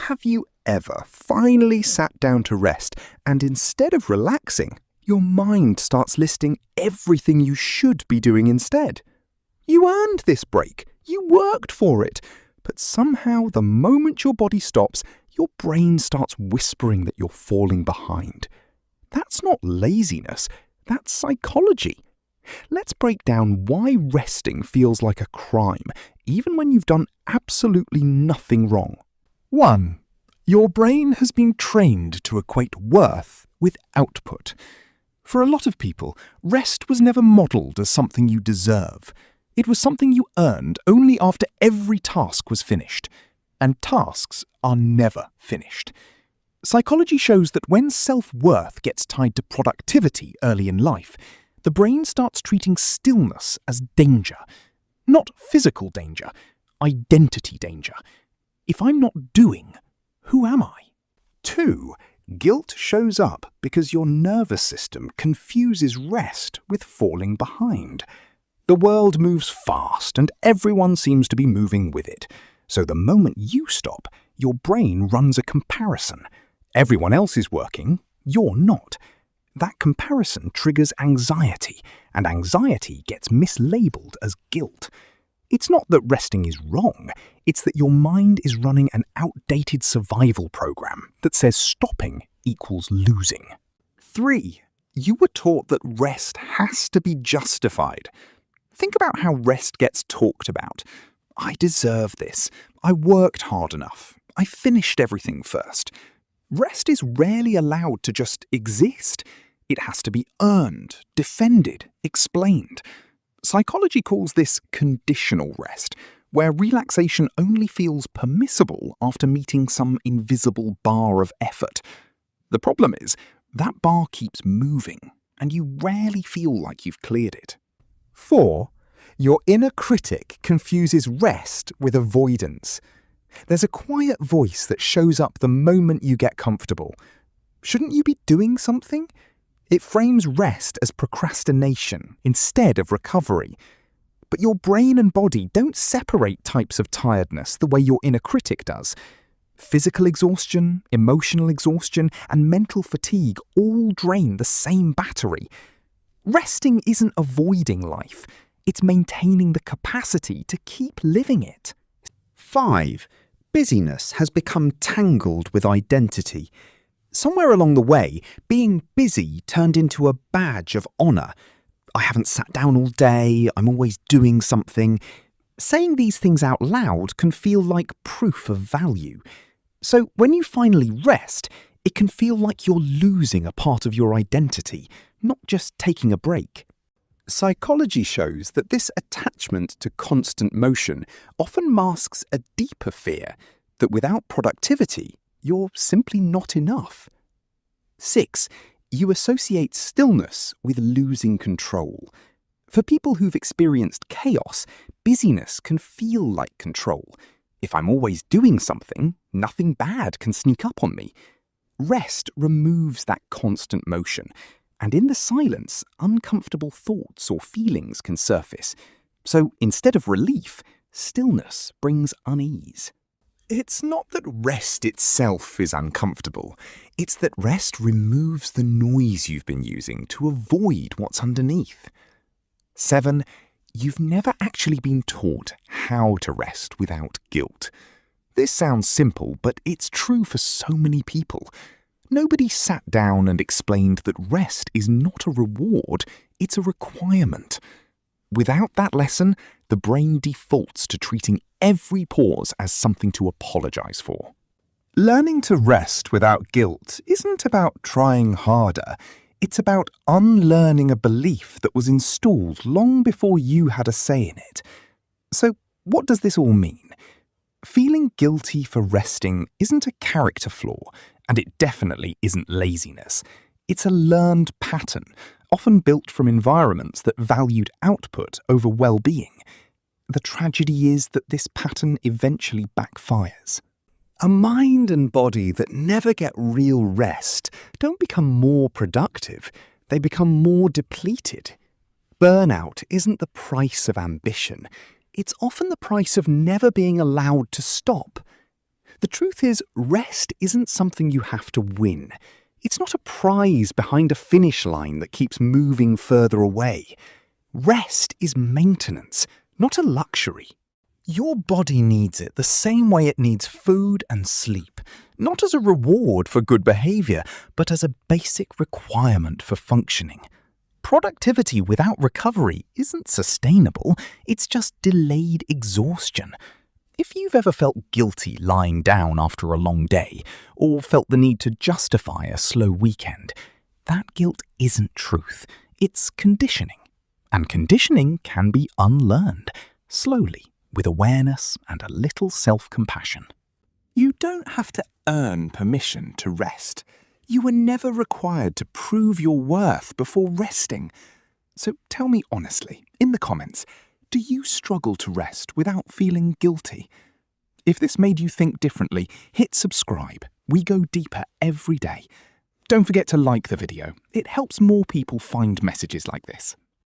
Have you ever finally sat down to rest and instead of relaxing, your mind starts listing everything you should be doing instead? You earned this break, you worked for it, but somehow the moment your body stops, your brain starts whispering that you're falling behind. That's not laziness, that's psychology. Let's break down why resting feels like a crime, even when you've done absolutely nothing wrong. 1. Your brain has been trained to equate worth with output. For a lot of people, rest was never modelled as something you deserve. It was something you earned only after every task was finished. And tasks are never finished. Psychology shows that when self-worth gets tied to productivity early in life, the brain starts treating stillness as danger. Not physical danger, identity danger. If I'm not doing, who am I? 2. Guilt shows up because your nervous system confuses rest with falling behind. The world moves fast and everyone seems to be moving with it. So the moment you stop, your brain runs a comparison. Everyone else is working, you're not. That comparison triggers anxiety, and anxiety gets mislabeled as guilt. It's not that resting is wrong, it's that your mind is running an outdated survival program that says stopping equals losing. 3. You were taught that rest has to be justified. Think about how rest gets talked about. I deserve this. I worked hard enough. I finished everything first. Rest is rarely allowed to just exist. It has to be earned, defended, explained. Psychology calls this conditional rest, where relaxation only feels permissible after meeting some invisible bar of effort. The problem is, that bar keeps moving, and you rarely feel like you've cleared it. 4. Your inner critic confuses rest with avoidance. There's a quiet voice that shows up the moment you get comfortable. Shouldn't you be doing something? It frames rest as procrastination instead of recovery. But your brain and body don't separate types of tiredness the way your inner critic does. Physical exhaustion, emotional exhaustion, and mental fatigue all drain the same battery. Resting isn't avoiding life. It's maintaining the capacity to keep living it. 5. Busyness has become tangled with identity. Somewhere along the way, being busy turned into a badge of honour. I haven't sat down all day, I'm always doing something. Saying these things out loud can feel like proof of value. So when you finally rest, it can feel like you're losing a part of your identity, not just taking a break. Psychology shows that this attachment to constant motion often masks a deeper fear that without productivity, you're simply not enough. 6. You associate stillness with losing control. For people who've experienced chaos, busyness can feel like control. If I'm always doing something, nothing bad can sneak up on me. Rest removes that constant motion, and in the silence, uncomfortable thoughts or feelings can surface. So instead of relief, stillness brings unease. It's not that rest itself is uncomfortable. It's that rest removes the noise you've been using to avoid what's underneath. 7. You've never actually been taught how to rest without guilt. This sounds simple, but it's true for so many people. Nobody sat down and explained that rest is not a reward, it's a requirement. Without that lesson, the brain defaults to treating every pause as something to apologize for. Learning to rest without guilt isn't about trying harder. It's about unlearning a belief that was installed long before you had a say in it. So, what does this all mean? Feeling guilty for resting isn't a character flaw, and it definitely isn't laziness. It's a learned pattern, often built from environments that valued output over well-being. The tragedy is that this pattern eventually backfires. A mind and body that never get real rest don't become more productive, they become more depleted. Burnout isn't the price of ambition, it's often the price of never being allowed to stop. The truth is, rest isn't something you have to win. It's not a prize behind a finish line that keeps moving further away. Rest is maintenance, not a luxury. Your body needs it the same way it needs food and sleep, not as a reward for good behavior, but as a basic requirement for functioning. Productivity without recovery isn't sustainable, it's just delayed exhaustion. If you've ever felt guilty lying down after a long day, or felt the need to justify a slow weekend, that guilt isn't truth, it's conditioning. And conditioning can be unlearned, slowly, with awareness and a little self-compassion. You don't have to earn permission to rest. You were never required to prove your worth before resting. So tell me honestly, in the comments, do you struggle to rest without feeling guilty? If this made you think differently, hit subscribe. We go deeper every day. Don't forget to like the video. It helps more people find messages like this.